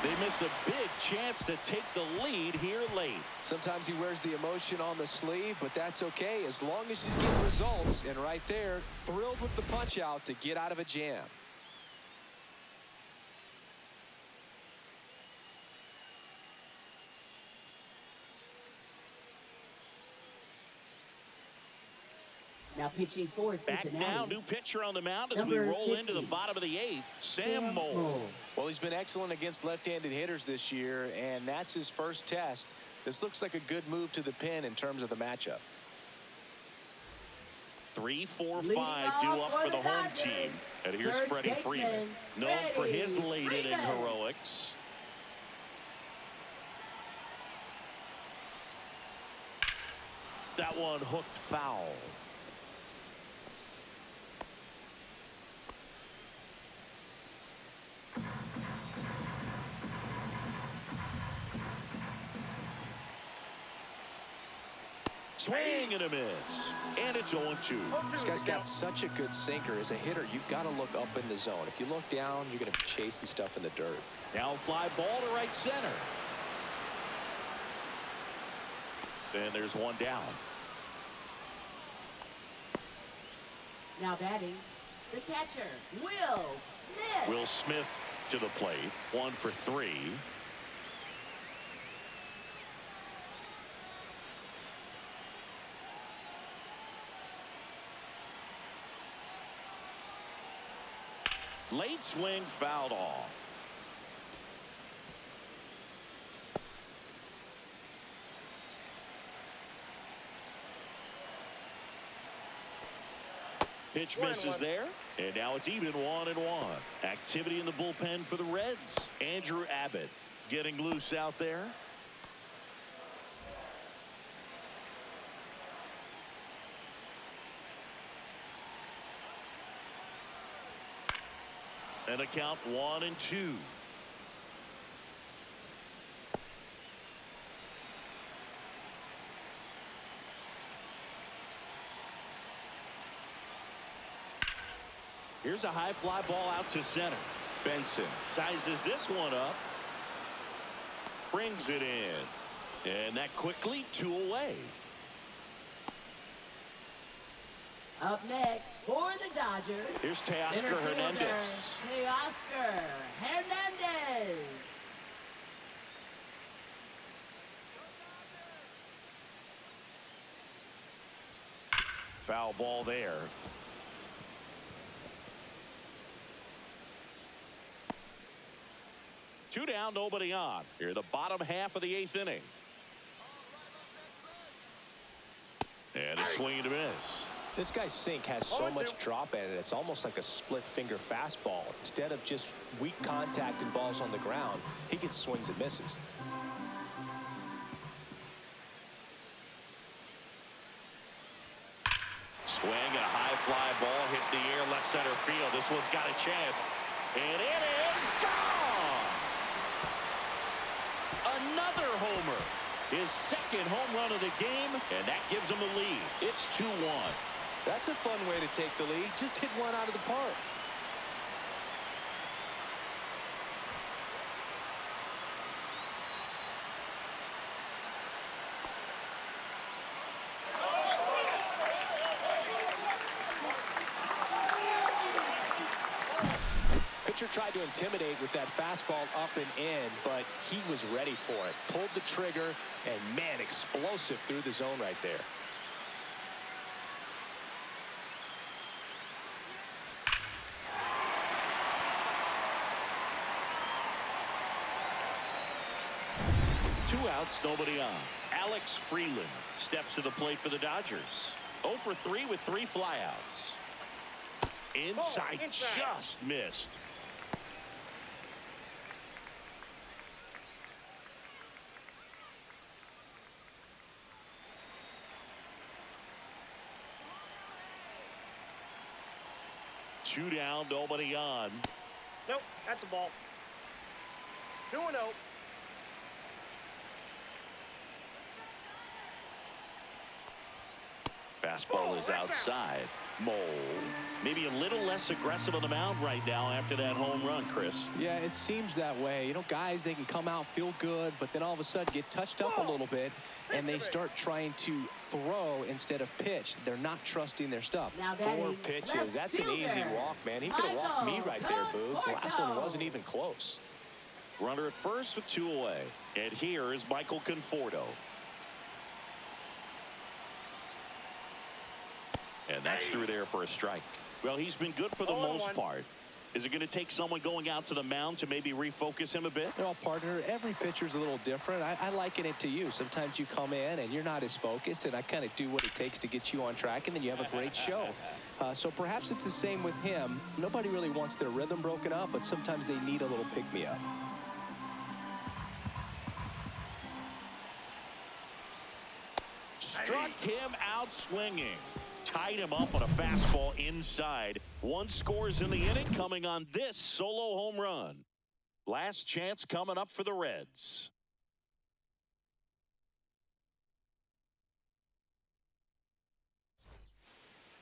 They miss a big chance to take the lead here late. Sometimes he wears the emotion on the sleeve, but that's okay as long as he's getting results. And right there, thrilled with the punch out to get out of a jam. Now pitching for Back Cincinnati. now, new pitcher on the mound as we Number roll 50. into the bottom of the 8th, Sam Moll. Well, he's been excellent against left-handed hitters this year, and that's his first test. This looks like a good move to the pin in terms of the matchup. 3, 4, Leading 5 due off up for for the the home Dodgers, team. And here's first Freddie baseman, Freeman, known for his Freddie late inning Freeman. heroics. That one hooked foul. Swing and a miss. And it's 0-2. This guy's got such a good sinker. As a hitter, you've got to look up in the zone. If you look down, you're going to be chasing stuff in the dirt. Now fly ball to right center. Then there's one down. Now batting, the catcher, Will Smith. Will Smith to the plate. 1 for 3. Late swing fouled off. Pitch misses there, and now it's even 1-1. Activity in the bullpen for the Reds. Andrew Abbott getting loose out there. And a count 1-2. Here's a high fly ball out to center. Benson sizes this one up. Brings it in. And that quickly 2 away. Up next for the Dodgers. Here's Teoscar center fielder, Hernandez. Teoscar Hernandez. Foul ball there. Two down, nobody on. Here, the bottom half of the 8th inning. And a swing and a miss. This guy's sink has so much drop at it. It's almost like a split finger fastball. Instead of just weak contact and balls on the ground, he gets swings and misses. Swing and a high fly ball hit the air left center field. This one's got a chance. And it is gone. Another homer. His second home run of the game, and that gives him the lead. It's 2-1. That's a fun way to take the lead. Just hit one out of the park. Pitcher tried to intimidate with that fastball up and in, but he was ready for it. Pulled the trigger, and man, explosive through the zone right there. Two outs, nobody on. Alex Freeland steps to the plate for the Dodgers. 0 for 3 with 3 flyouts. Inside, just missed. Two down, nobody on. Nope, that's a ball. 2-0. Fastball is outside. Mole. Maybe a little less aggressive on the mound right now after that home run, Chris. Yeah, it seems that way. You know, guys, they can come out, feel good, but then all of a sudden get touched up a little bit, and they start trying to throw instead of pitch. They're not trusting their stuff. 4 pitches. That's an easy walk, man. He could have walked me right there, Boo. The last one wasn't even close. Runner at first with 2 away. And here is Michael Conforto. And that's through there for a strike. Well, he's been good for the most part. Is it going to take someone going out to the mound to maybe refocus him a bit? Well, partner, every pitcher's a little different. I liken it to you. Sometimes you come in and you're not as focused, and I kind of do what it takes to get you on track, and then you have a great show. So perhaps it's the same with him. Nobody really wants their rhythm broken up, but sometimes they need a little pick-me-up. Struck him out swinging. Tied him up on a fastball inside. 1 scores in the inning, coming on this solo home run. Last chance coming up for the Reds.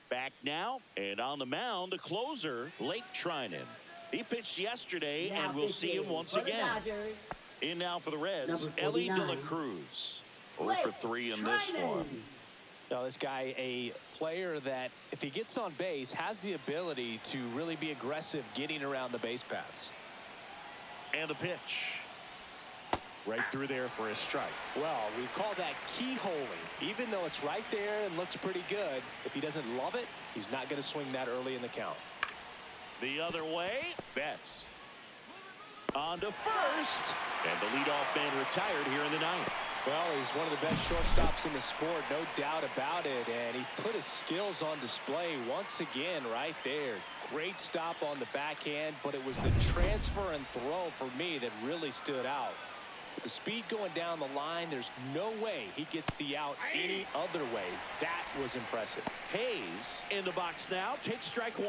Back now, and on the mound, the closer, Blake Trinan. He pitched yesterday, and we'll see him once again. In now for the Reds, Ellie De La Cruz. 0 for 3 in this one. Now, this guy, a player that, if he gets on base, has the ability to really be aggressive getting around the base paths. And the pitch. Right through there for a strike. Well, we call that keyholing. Even though it's right there and looks pretty good, if he doesn't love it, he's not going to swing that early in the count. The other way, Betts. On to first. And the leadoff man retired here in the 9th. Well, he's one of the best shortstops in the sport, no doubt about it. And he put his skills on display once again right there. Great stop on the backhand, but it was the transfer and throw for me that really stood out. With the speed going down the line, there's no way he gets the out any other way. That was impressive. Hayes in the box now. Takes strike 1.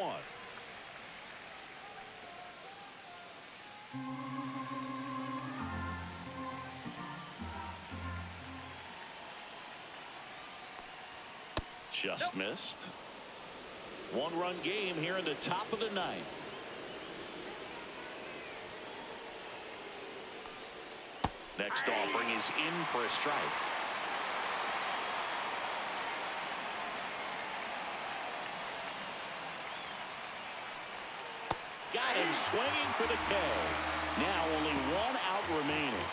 Just missed. 1-run game here in the top of the 9th. Next offering is in for a strike. Got him swinging for the K. Now only 1 out remaining.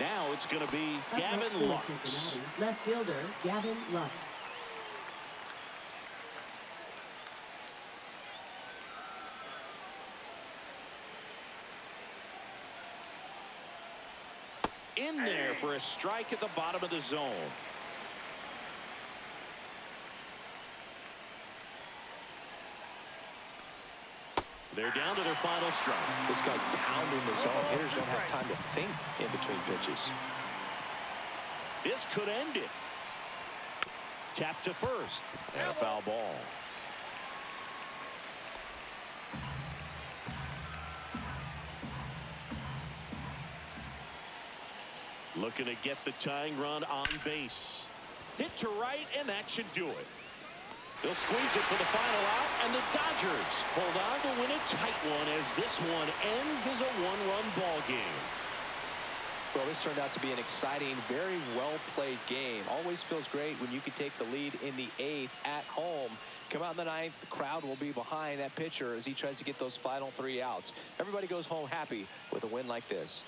Now it's going to be Gavin Lux. Left fielder, Gavin Lux. In there for a strike at the bottom of the zone. They're down to their final strike. This guy's pounding the zone. Hitters don't have time to think in between pitches. This could end it. Tap to first. And a foul ball. Looking to get the tying run on base. Hit to right, and that should do it. They'll squeeze it for the final out, and the Dodgers hold on to win a tight one as this one ends as a one-run ball game. Well, this turned out to be an exciting, very well-played game. Always feels great when you can take the lead in the 8th at home. Come out in the 9th, the crowd will be behind that pitcher as he tries to get those final 3 outs. Everybody goes home happy with a win like this.